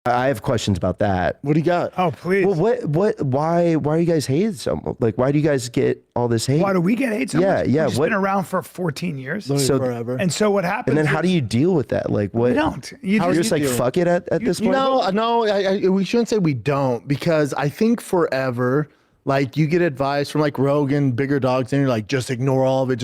I have questions about that. What do you got? Oh, please. Well, why are you guys hated so much? Like, why do you guys get all this hate? Why do we get hate so much? Yeah. We've been around for 14 years. So forever. And so what happens? And then how do you deal with that? Like, what? We don't. You're just like, fuck it at this point? No, we shouldn't say we don't, because I think forever, like, you get advice from like Rogan, bigger dogs, and you're like, just ignore all of it.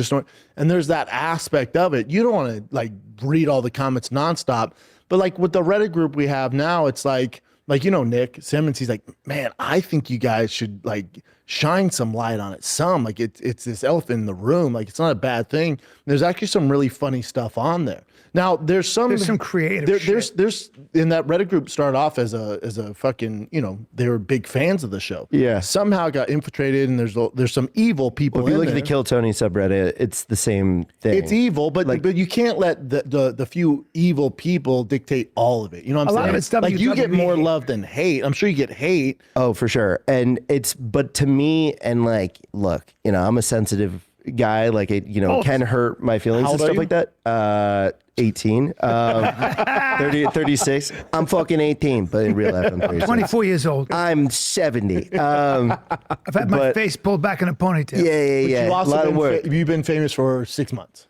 And there's that aspect of it. You don't want to like read all the comments nonstop. But like with the Reddit group we have now, it's like, Nick Simmons, he's like, man, I think you guys should like shine some light on it. Like it's this elephant in the room. Like, it's not a bad thing. There's actually some really funny stuff on there. Now there's some creative shit. There's in that Reddit group started off as a fucking, they were big fans of the show. Yeah. Somehow it got infiltrated, and there's some evil people. Well, if you look at the Kill Tony subreddit, it's the same thing. It's evil, but you can't let the few evil people dictate all of it. You know what I'm saying? A lot of it's stuff like, you get more hate. love than hate. I'm sure you get hate. Oh, for sure. But to me, and like, look, I'm a sensitive guy. Like, it, can hurt my feelings and stuff like that. 18, 36. I'm fucking 18, but in real life, I'm 36. 24 years old. I'm 70. I've had my face pulled back in a ponytail. Yeah. You A lot of work. You've been famous for 6 months.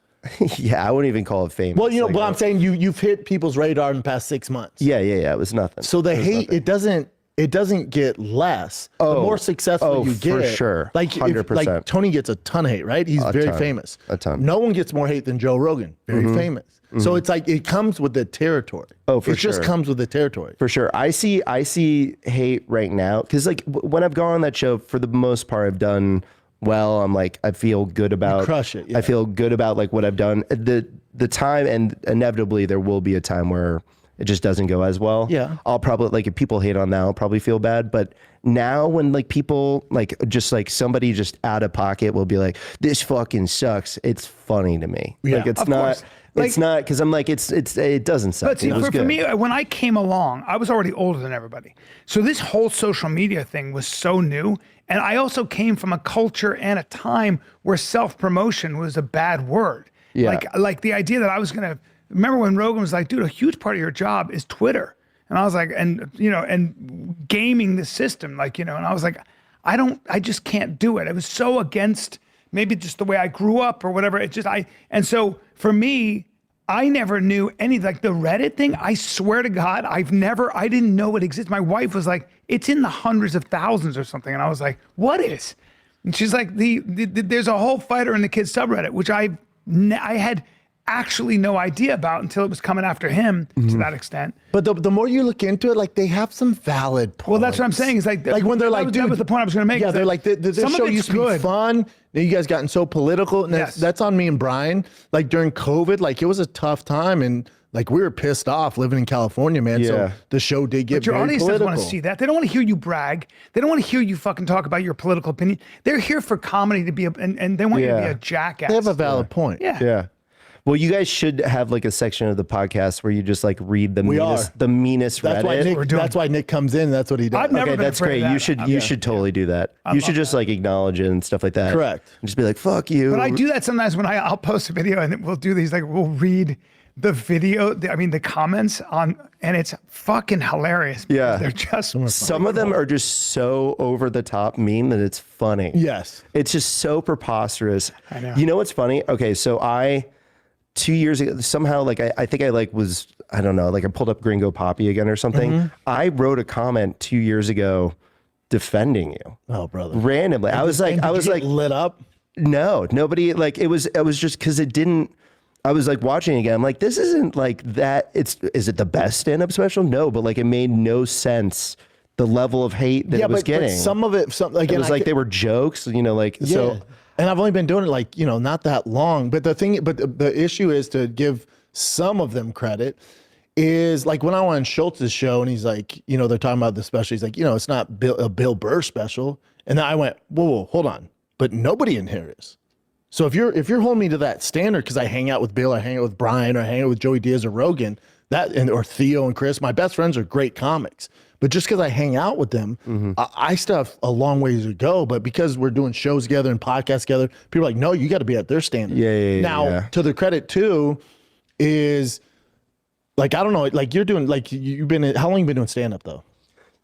Yeah, I wouldn't even call it famous. Well, but I'm saying you've hit people's radar in the past 6 months. Yeah. It was nothing. So the hate, nothing. it doesn't get less. The more successful you get, for sure. Like 100%. Like Tony gets a ton of hate, right? He's very famous. A ton. No one gets more hate than Joe Rogan. Very famous. So it's like it comes with the territory. Oh, for sure. It just comes with the territory. For sure. I see hate right now because like when I've gone on that show, for the most part, I've done well. I'm like, I feel good about. You crush it. Yeah. I feel good about like what I've done. The time, and inevitably there will be a time where it just doesn't go as well. Yeah. I'll probably, like, if people hate on that, I'll probably feel bad. But now when like people like just like somebody just out of pocket will be like, this fucking sucks, it's funny to me. Yeah, like it's of not. course. It's not, because I'm like, it doesn't suck. But see, It was for good. me, when I came along, I was already older than everybody. So this whole social media thing was so new. And I also came from a culture and a time where self-promotion was a bad word. Yeah. Like the idea that I was going to, remember when Rogan was like, dude, a huge part of your job is Twitter. And I was like, and gaming the system, and I was like, I just can't do it. It was so against maybe just the way I grew up or whatever. And so for me, I never knew like the Reddit thing. I swear to God, I didn't know it exists. My wife was like, it's in the hundreds of thousands or something. And I was like, what is? And she's like, there's a whole fighter in the kids subreddit, which I had actually no idea about until it was coming after him to that extent. But the more you look into it, like, they have some valid points. Well, that's what I'm saying. Is like when they're like, dude, that was the point I was going to make. Yeah, they're like, this show used to be fun. Now you guys gotten so political, and that's on me and Bryan. Like during COVID, like it was a tough time, and like we were pissed off living in California, man. Yeah. So the show did get But your very audience political. doesn't want to see that. They don't want to hear you brag. They don't want to hear you fucking talk about your political opinion. They're here for comedy to be and they want you to be a jackass. They have a valid point. Yeah. Well, you guys should have like a section of the podcast where you just like read the meanest That's Reddit. that's why Nick comes in. That's what he does. I've never Okay, been that's afraid great. of that. You should totally do that. You should just like acknowledge it and stuff like that. Correct. And just be like, fuck you. But I do that sometimes when I'll post a video and we'll do these, like we'll read the video, the comments on, and it's fucking hilarious. Yeah. They're just Some of them are just so over the top mean that it's funny. Yes. It's just so preposterous. I know. You know what's funny? Okay, so 2 years ago, somehow, like, I think I like was, I don't know, like I pulled up Gringo Papi again or something. I wrote a comment 2 years ago defending you. Oh, brother. Randomly. I was like lit up. No, nobody, like, it was just because it didn't, I was like watching it again. I'm like, this isn't like that. Is it the best stand-up special? No, but like it made no sense. The level of hate that it was getting. But some of it, again, it was like they were jokes, so. And I've only been doing it like, not that long. But the issue is, to give some of them credit, is like when I went on Schultz's show and he's like, they're talking about the special. He's like, it's not a Bill Burr special. And then I went, whoa, hold on. But nobody in here is. So if you're holding me to that standard, because I hang out with Bill, I hang out with Bryan, or I hang out with Joey Diaz or Rogan, or Theo and Chris, my best friends are great comics. But just because I hang out with them, I still have a long ways to go. But because we're doing shows together and podcasts together, people are like, no, you got to be at their standard. Yeah. Now, to the credit too, is Like, I don't know, like you're doing, like you've been, how long you been doing stand up though?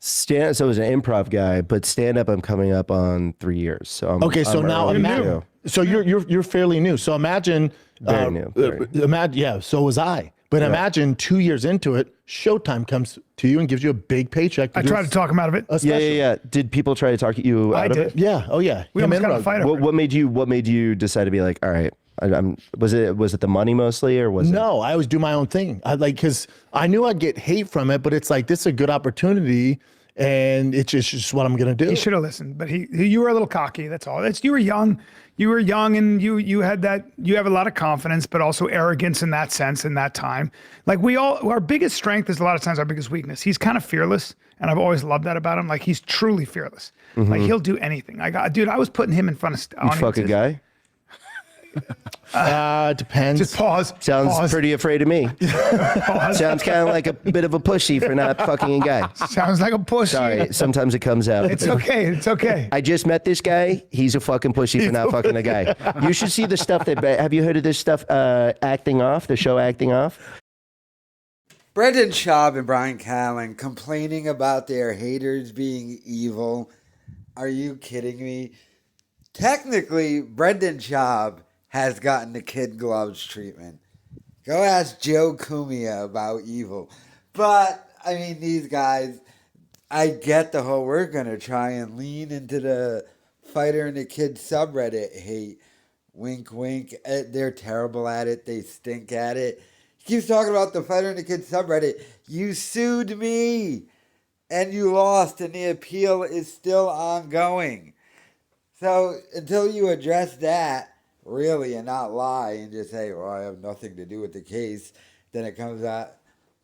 So I was an improv guy, but stand up I'm coming up on 3 years. So Okay, so I'm now early imagine, too. so you're fairly new. So imagine, Very new, very. Imagine, yeah. So was I. But imagine 2 years into it, Showtime comes to you and gives you a big paycheck. I tried to talk him out of it. a special. Yeah. Did people try to talk you out of did. it? Yeah. Oh yeah. We Him almost and got in a Rug. fight over it. What made you decide to be like, all right, was it the money mostly, or was it? No, I always do my own thing. I like, because I knew I'd get hate from it, but it's like, this is a good opportunity, and it's just what I'm gonna do. He should have listened, but you were a little cocky. That's all. You were young. You were young, and you had that. You have a lot of confidence, but also arrogance in that sense. In that time, like our biggest strength is a lot of times our biggest weakness. He's kind of fearless, and I've always loved that about him. Like, he's truly fearless. Like, he'll do anything. Dude, I was putting him in front of You fuck a audiences. guy? Depends. Just pause. Sounds pause, pretty afraid of me. pause. Sounds kind of like a bit of a pushy for not fucking a guy. Sounds like a pussy. Sorry, sometimes it comes out. It's okay. It's okay. I just met this guy. He's a fucking pussy for not fucking a guy. You should see the stuff have you heard of this stuff, Acting Off, the show Acting Off? Brendan Schaub and Bryan Callen complaining about their haters being evil. Are you kidding me? Technically, Brendan Schaub has gotten the kid gloves treatment. Go ask Joe Cumia about evil. But, I mean, these guys, I get the whole, we're going to try and lean into the fighter and the kid subreddit hate. Wink, wink. They're terrible at it. They stink at it. He keeps talking about the fighter and the kid subreddit. You sued me and you lost, and the appeal is still ongoing. So until you address that, really, and not lie and just say, well, I have nothing to do with the case, then it comes out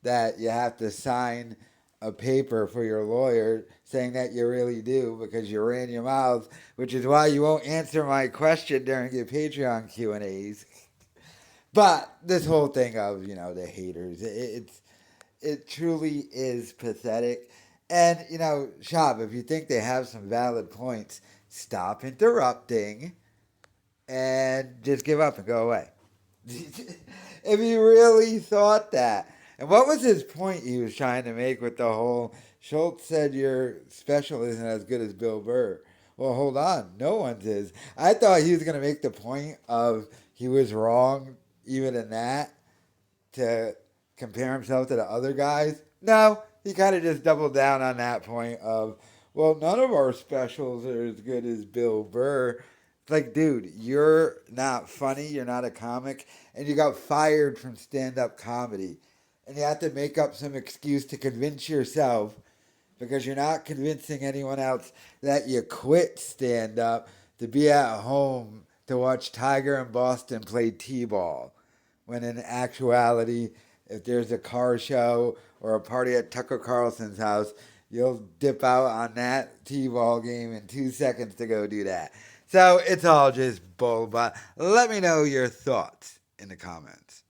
that you have to sign a paper for your lawyer saying that you really do because you ran your mouth, which is why you won't answer my question during your Patreon Q&As. But this whole thing of, the haters, it truly is pathetic. And, Schaub, if you think they have some valid points, stop interrupting and just give up and go away. If you really thought that. And what was his point he was trying to make with the whole, Schultz said your special isn't as good as Bill Burr. Well, hold on. No one's is. I thought he was going to make the point of he was wrong even in that to compare himself to the other guys. No, he kind of just doubled down on that point of, well, none of our specials are as good as Bill Burr. It's like, dude, you're not funny, you're not a comic, and you got fired from stand-up comedy. And you have to make up some excuse to convince yourself, because you're not convincing anyone else, that you quit stand-up to be at home to watch Tiger and Boston play T-ball. When in actuality, if there's a car show or a party at Tucker Carlson's house, you'll dip out on that T-ball game in 2 seconds to go do that. So it's all just bull, but let me know your thoughts in the comments.